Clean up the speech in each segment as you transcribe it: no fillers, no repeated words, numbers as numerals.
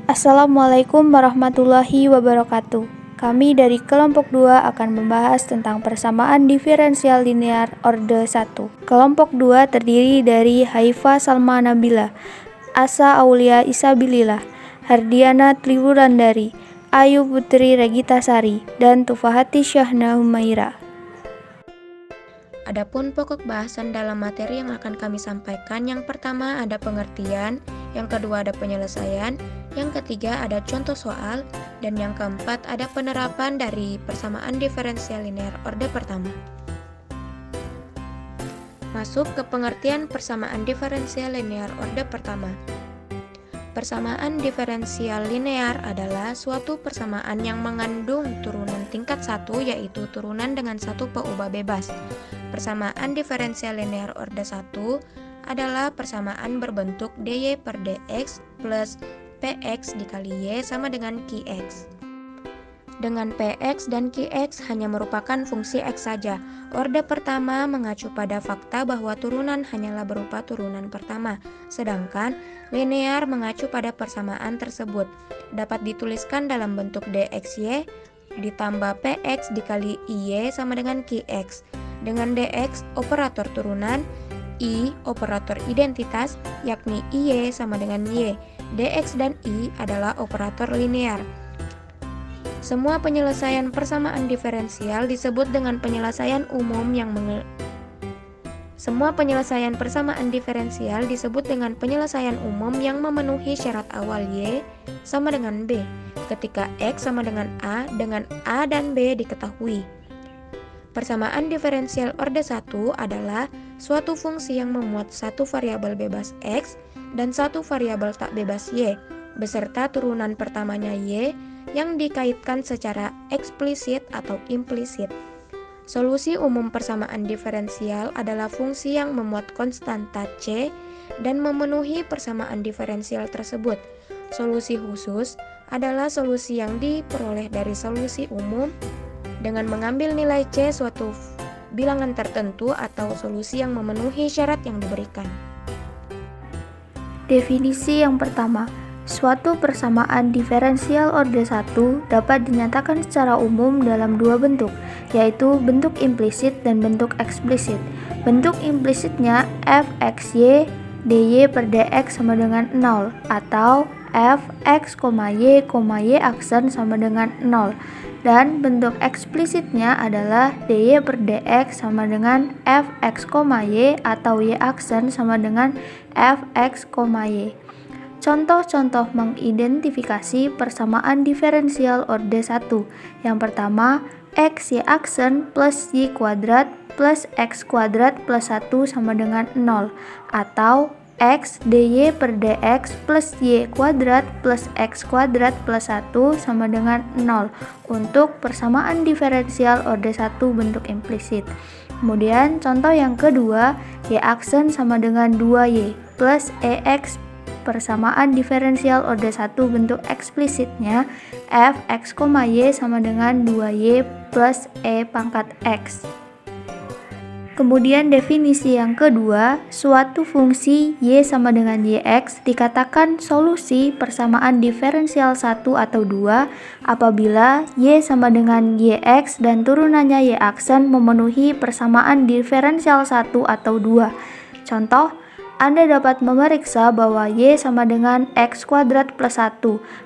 Assalamualaikum warahmatullahi wabarakatuh. Kami dari kelompok 2 akan membahas tentang persamaan diferensial linear orde 1. Kelompok 2 terdiri dari Haifa Salma Nabila, Asa Aulia Isabilillah, Hardiana Triwulandari, Ayu Putri Regita Sari, dan Tufahati Syahna Humaira. Adapun pokok bahasan dalam materi yang akan kami sampaikan, yang pertama ada pengertian, yang kedua ada penyelesaian, yang ketiga ada contoh soal, dan yang keempat ada penerapan dari persamaan diferensial linear orde pertama. Masuk ke pengertian persamaan diferensial linear orde pertama. Persamaan diferensial linear adalah suatu persamaan yang mengandung turunan tingkat 1, yaitu turunan dengan satu peubah bebas. Persamaan diferensial linear orde 1 adalah persamaan berbentuk dy per dx plus px dikali y sama dengan qx. Dengan px dan qx hanya merupakan fungsi x saja. Orde pertama mengacu pada fakta bahwa turunan hanyalah berupa turunan pertama, sedangkan linear mengacu pada persamaan tersebut. Dapat dituliskan dalam bentuk dxy ditambah px dikali y sama dengan qx. Dengan dx operator turunan, i operator identitas, yakni y sama dengan y. Dx dan i adalah operator linear. Semua penyelesaian persamaan diferensial disebut dengan penyelesaian umum yang memenuhi syarat awal y sama dengan b ketika x sama dengan a dan b diketahui. Persamaan diferensial orde 1 adalah suatu fungsi yang memuat satu variabel bebas x dan satu variabel tak bebas y, beserta turunan pertamanya y yang dikaitkan secara eksplisit atau implisit. Solusi umum persamaan diferensial adalah fungsi yang memuat konstanta c dan memenuhi persamaan diferensial tersebut. Solusi khusus adalah solusi yang diperoleh dari solusi umum dengan mengambil nilai c suatu bilangan tertentu atau solusi yang memenuhi syarat yang diberikan. Definisi yang pertama, suatu persamaan diferensial orde 1 dapat dinyatakan secara umum dalam dua bentuk, yaitu bentuk implisit dan bentuk eksplisit. Bentuk implisitnya fxy dy per dx sama dengan 0 atau fx, y aksen sama dengan 0. Dan bentuk eksplisitnya adalah dy per dx sama dengan fx, y atau y aksen sama dengan fx, y. Contoh-contoh mengidentifikasi persamaan diferensial orde 1. Yang pertama, x y aksen plus y kuadrat plus x kuadrat plus 1 sama dengan 0 atau x dy per dx plus y kuadrat plus x kuadrat plus 1 sama dengan 0 untuk persamaan diferensial orde 1 bentuk implisit. Kemudian contoh yang kedua, y aksen sama dengan 2y plus ex. Persamaan diferensial orde 1 bentuk eksplisitnya fx, y sama dengan 2y plus e pangkat x. Kemudian definisi yang kedua, suatu fungsi y sama dengan yx dikatakan solusi persamaan diferensial 1 atau 2 apabila y sama dengan yx dan turunannya y aksen memenuhi persamaan diferensial 1 atau 2. Contoh, Anda dapat memeriksa bahwa y sama dengan x kuadrat plus 1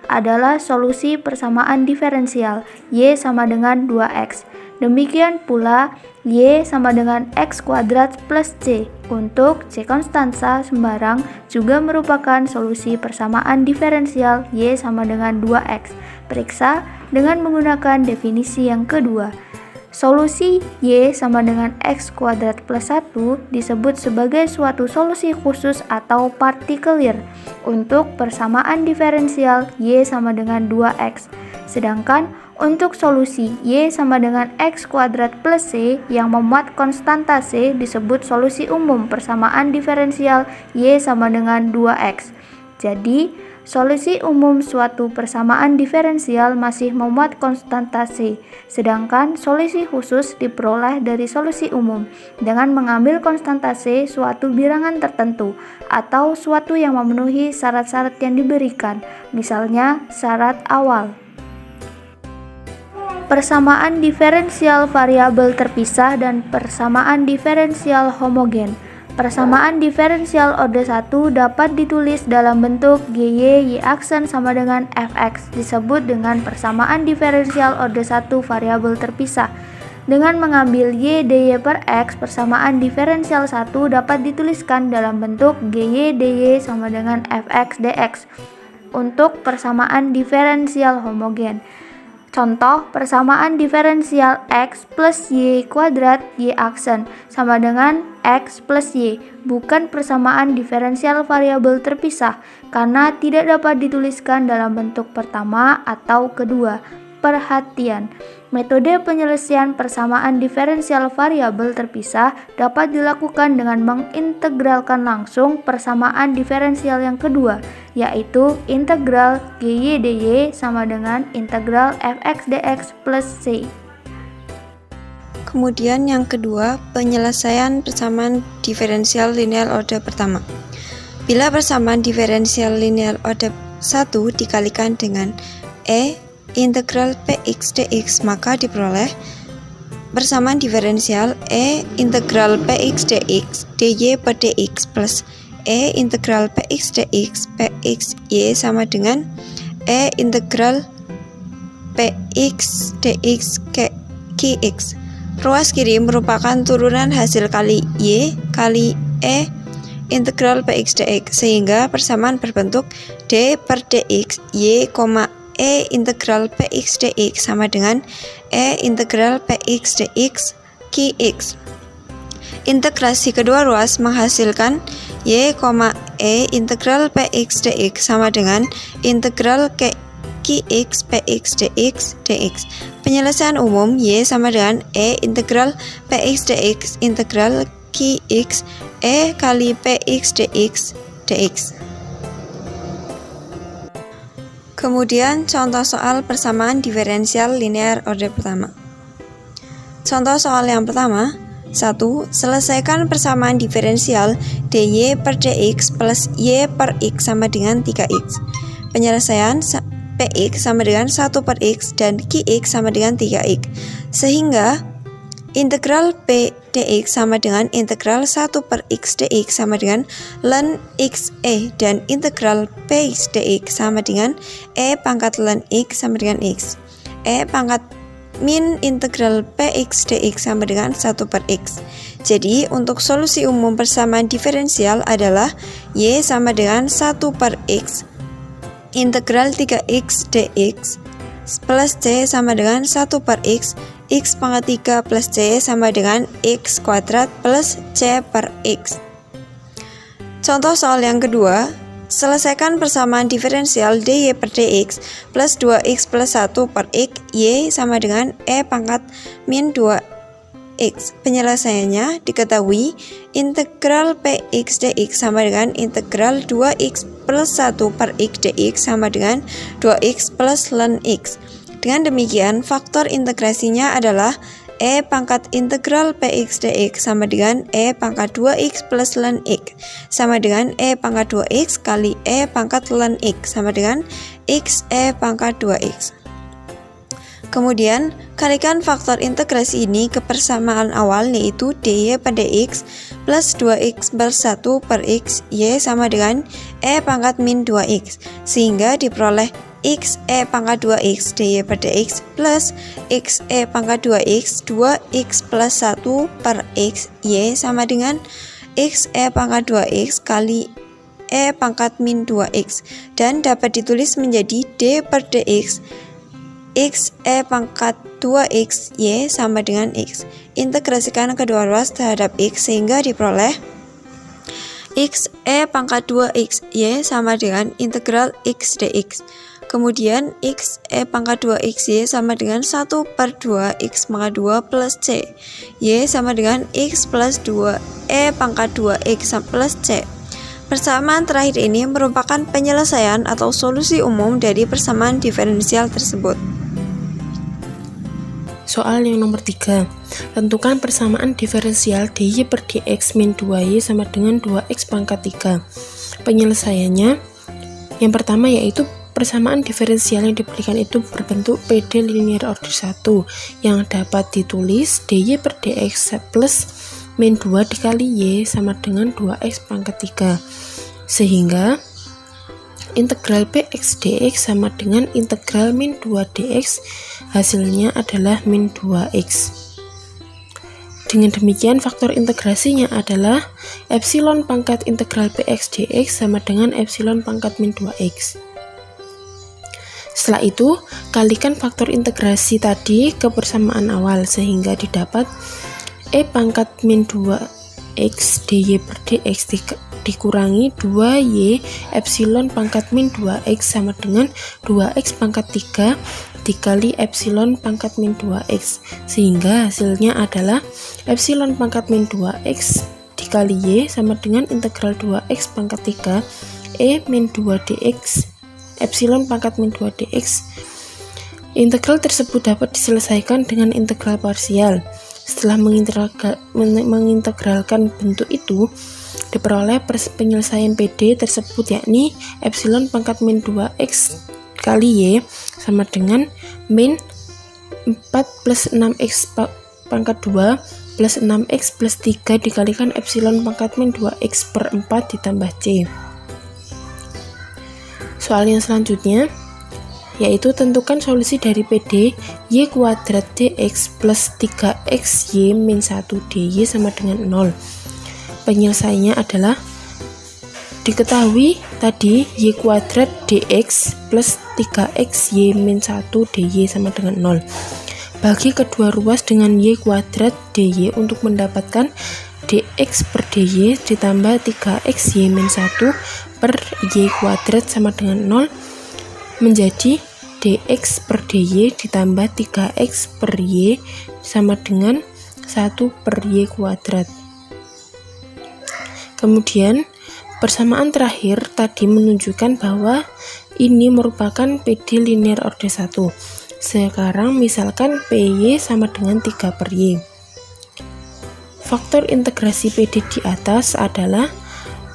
adalah solusi persamaan diferensial y sama dengan 2x. Demikian pula y sama dengan x kuadrat plus c untuk c konstansa sembarang juga merupakan solusi persamaan diferensial y sama dengan 2x. Periksa dengan menggunakan definisi yang kedua. Solusi y sama dengan x kuadrat plus 1 disebut sebagai suatu solusi khusus atau partikelir untuk persamaan diferensial y sama dengan 2x. Sedangkan untuk solusi y sama dengan x kuadrat plus c yang memuat konstanta c disebut solusi umum persamaan diferensial y sama dengan 2x. Jadi, Solusi umum suatu persamaan diferensial masih memuat konstanta C, sedangkan solusi khusus diperoleh dari solusi umum dengan mengambil konstanta C suatu bilangan tertentu atau suatu yang memenuhi syarat-syarat yang diberikan, misalnya syarat awal. Persamaan diferensial variabel terpisah dan persamaan diferensial homogen. Persamaan diferensial orde 1 dapat ditulis dalam bentuk GY Y aksen sama dengan Fx, disebut dengan persamaan diferensial orde 1 variabel terpisah. Dengan mengambil Y dy per X, persamaan diferensial 1 dapat dituliskan dalam bentuk GY dy sama dengan Fx dx. Untuk persamaan diferensial homogen, contoh, persamaan diferensial X plus Y kuadrat Y aksen sama dengan X plus Y, bukan persamaan diferensial variabel terpisah karena tidak dapat dituliskan dalam bentuk pertama atau kedua. Perhatian, metode penyelesaian persamaan diferensial variabel terpisah dapat dilakukan dengan mengintegralkan langsung persamaan diferensial yang kedua, yaitu integral GY dy sama dengan integral Fx dx plus C. Kemudian yang kedua, penyelesaian persamaan diferensial linear orde pertama. Bila persamaan diferensial linear orde 1 dikalikan dengan E integral Px dx, maka diperoleh persamaan diferensial E integral Px dx dy per dx plus E integral Px dx Px y sama dengan E integral Px dx Qx. Ruas kiri merupakan turunan hasil kali Y kali E integral Px dx, sehingga persamaan berbentuk d per dx Y, E integral Px dx sama dengan E integral Px dx Qx. Integrasi kedua ruas menghasilkan Y, E integral Px dx sama dengan integral Qx Px dx dx. Penyelesaian umum Y sama dengan E integral Px dx integral Qx E kali Px dx dx. Kemudian contoh soal persamaan diferensial linear orde pertama. Contoh soal yang pertama, 1. Selesaikan persamaan diferensial dy per dx plus y per x sama dengan 3x. Penyelesaian Px sama dengan 1 per x dan Qx sama dengan 3x, sehingga integral P dx sama dengan integral 1 per x dx sama dengan ln x e, dan integral P dx sama dengan e pangkat ln x sama dengan x. E pangkat min integral Px dx sama dengan 1 per x. Jadi untuk solusi umum persamaan diferensial adalah y sama dengan 1 per x integral 3x dx plus c sama dengan 1 per x pangkat 3 plus c sama dengan x kuadrat plus c per x. Contoh soal yang kedua, selesaikan persamaan diferensial dy per dx plus 2x plus 1 per x y sama dengan e pangkat min 2x. Penyelesaiannya diketahui integral Px dx sama dengan integral 2x plus 1 per x dx sama dengan 2x plus ln x. Dengan demikian, faktor integrasinya adalah e pangkat integral Px dx sama dengan e pangkat 2x plus ln x sama dengan e pangkat 2x kali e pangkat ln x sama dengan x e pangkat 2x. Kemudian, kalikan faktor integrasi ini ke persamaan awal, yaitu dy per dx plus 2x per 1 per x y sama dengan e pangkat min 2x, sehingga diperoleh x e pangkat 2x dy per dx plus x e pangkat 2x 2x plus 1 per x y sama dengan x e pangkat 2x kali e pangkat min 2x, dan dapat ditulis menjadi d per dx x e pangkat 2x y sama dengan x. Integrasikan kedua ruas terhadap x sehingga diperoleh x e pangkat 2x y sama dengan integral x dx. Kemudian x e pangkat 2x y sama dengan 1 per 2 x pangkat 2 plus c. Y sama dengan x plus 2 e pangkat 2x plus c. Persamaan terakhir ini merupakan penyelesaian atau solusi umum dari persamaan diferensial tersebut. Soal yang nomor 3. Tentukan persamaan diferensial dy per dx min 2y sama dengan 2x pangkat 3. Penyelesaiannya, yang pertama yaitu persamaan diferensial yang diberikan itu berbentuk PD linear order 1 yang dapat ditulis dy per dx plus min 2 dikali y sama dengan 2x pangkat 3. Sehingga integral px dx sama dengan integral min 2 dx, hasilnya adalah min 2x. Dengan demikian faktor integrasinya adalah epsilon pangkat integral px dx sama dengan epsilon pangkat min 2x. Setelah itu, kalikan faktor integrasi tadi ke persamaan awal sehingga didapat e pangkat min 2x dy per dx dikurangi 2y epsilon pangkat min 2x sama dengan 2x pangkat 3 dikali epsilon pangkat min 2x, sehingga hasilnya adalah epsilon pangkat min 2x dikali y sama dengan integral 2x pangkat 3 e min 2 dx epsilon pangkat min 2 dx. Integral tersebut dapat diselesaikan dengan integral parsial. Setelah mengintegralkan bentuk itu, diperoleh penyelesaian PD tersebut, yakni epsilon pangkat min 2x kali y sama dengan min 4 plus 6x pangkat 2 plus 6x plus 3 dikalikan epsilon pangkat min 2x per 4 ditambah c. Soal yang selanjutnya yaitu tentukan solusi dari PD y kuadrat dx plus 3xy min 1 dy sama dengan 0. Penyelesaiannya adalah diketahui tadi y kuadrat dx plus 3xy min 1 dy sama dengan 0. Bagi kedua ruas dengan y kuadrat dy untuk mendapatkan dx per dy ditambah 3xy min 1 per y kuadrat sama dengan 0 menjadi dx per dy ditambah 3x per y sama dengan 1 per y kuadrat. Kemudian persamaan terakhir tadi menunjukkan bahwa ini merupakan PD linear order 1. Sekarang misalkan PY sama dengan 3 per Y. Faktor integrasi PD di atas adalah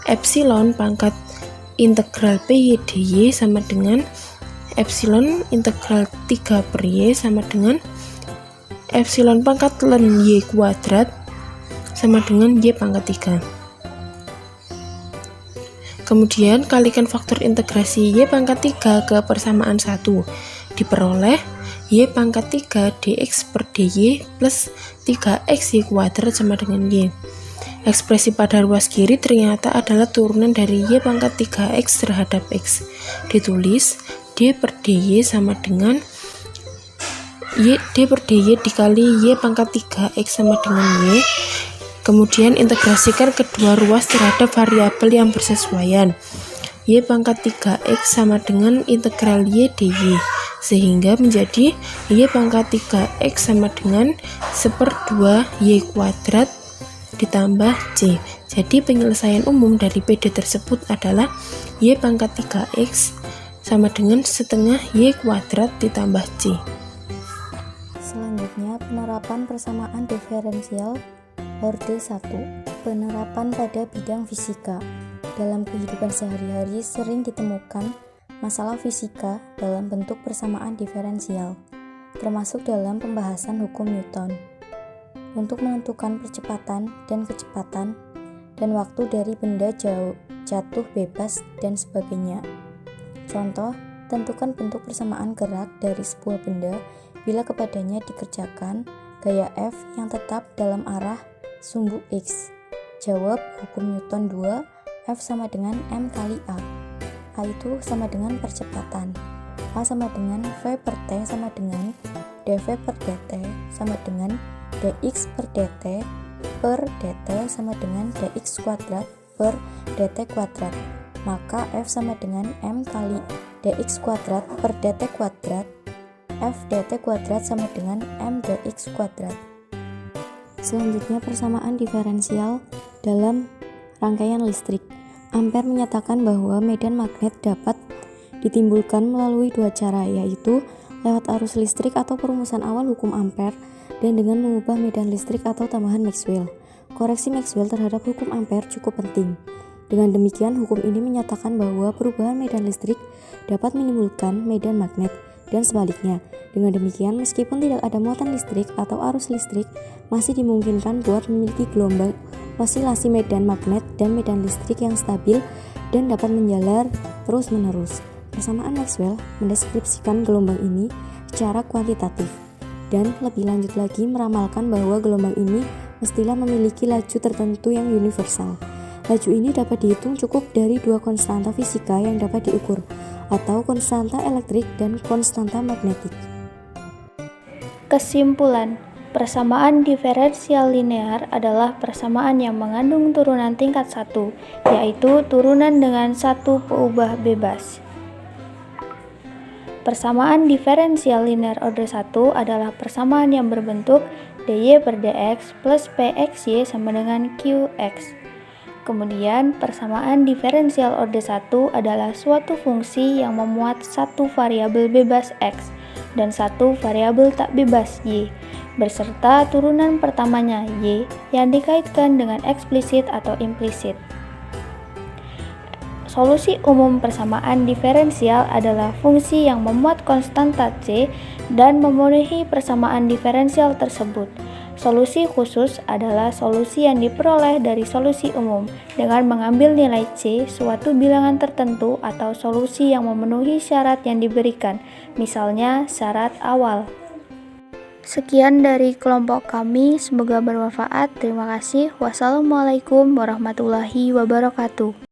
epsilon pangkat integral PY dy sama dengan epsilon integral 3 per Y sama dengan epsilon pangkat ln Y kuadrat sama dengan Y pangkat 3. Kemudian kalikan faktor integrasi Y pangkat 3 ke persamaan 1. Diperoleh Y pangkat 3 dx per dy plus 3x Y kuadrat sama dengan Y. Ekspresi pada ruas kiri ternyata adalah turunan dari Y pangkat 3x terhadap x. Ditulis d per dy sama dengan d per dy dikali Y pangkat 3x sama dengan Y. Kemudian integrasikan kedua ruas terhadap variabel yang bersesuaian. Y pangkat 3x sama dengan integral Y dy, sehingga menjadi Y pangkat 3x sama dengan 1/2 Y kuadrat ditambah C. Jadi penyelesaian umum dari PD tersebut adalah Y pangkat 3x sama dengan setengah Y kuadrat ditambah C. Selanjutnya, penerapan persamaan diferensial orde 1. Penerapan pada bidang fisika. Dalam kehidupan sehari-hari sering ditemukan masalah fisika dalam bentuk persamaan diferensial, termasuk dalam pembahasan hukum Newton. Untuk menentukan percepatan dan kecepatan dan waktu dari benda jatuh bebas dan sebagainya. Contoh, tentukan bentuk persamaan gerak dari sebuah benda bila kepadanya dikerjakan gaya F yang tetap dalam arah sumbu X. Jawab hukum Newton 2, F sama dengan M kali A. A itu sama dengan percepatan. A sama dengan V per T sama dengan dV per dt sama dengan dx per dt per dt sama dengan dx kuadrat per dt kuadrat. Maka F sama dengan M kali dx kuadrat per dt kuadrat. F dt kuadrat sama dengan M dx kuadrat. Selanjutnya persamaan diferensial dalam rangkaian listrik. Ampere menyatakan bahwa medan magnet dapat ditimbulkan melalui dua cara, yaitu lewat arus listrik atau perumusan awal hukum Ampere dan dengan mengubah medan listrik atau tambahan Maxwell. Koreksi Maxwell terhadap hukum Ampere cukup penting. Dengan demikian, hukum ini menyatakan bahwa perubahan medan listrik dapat menimbulkan medan magnet dan sebaliknya. Dengan demikian, meskipun tidak ada muatan listrik atau arus listrik, masih dimungkinkan buat memiliki gelombang osilasi medan magnet dan medan listrik yang stabil dan dapat menjalar terus-menerus. Persamaan Maxwell mendeskripsikan gelombang ini secara kuantitatif dan lebih lanjut lagi meramalkan bahwa gelombang ini mestilah memiliki laju tertentu yang universal. Laju ini dapat dihitung cukup dari dua konstanta fisika yang dapat diukur, atau konstanta elektrik dan konstanta magnetik. Kesimpulan, persamaan diferensial linear adalah persamaan yang mengandung turunan tingkat 1, yaitu turunan dengan satu peubah bebas. Persamaan diferensial linear order 1 adalah persamaan yang berbentuk dy per dx plus pxy sama dengan qx. Kemudian, persamaan diferensial order 1 adalah suatu fungsi yang memuat satu variabel bebas x dan satu variabel tak bebas y, beserta turunan pertamanya y yang dikaitkan dengan eksplisit atau implisit. Solusi umum persamaan diferensial adalah fungsi yang memuat konstanta c dan memenuhi persamaan diferensial tersebut. Solusi khusus adalah solusi yang diperoleh dari solusi umum dengan mengambil nilai c suatu bilangan tertentu atau solusi yang memenuhi syarat yang diberikan, misalnya syarat awal. Sekian dari kelompok kami, semoga bermanfaat. Terima kasih. Wassalamualaikum warahmatullahi wabarakatuh.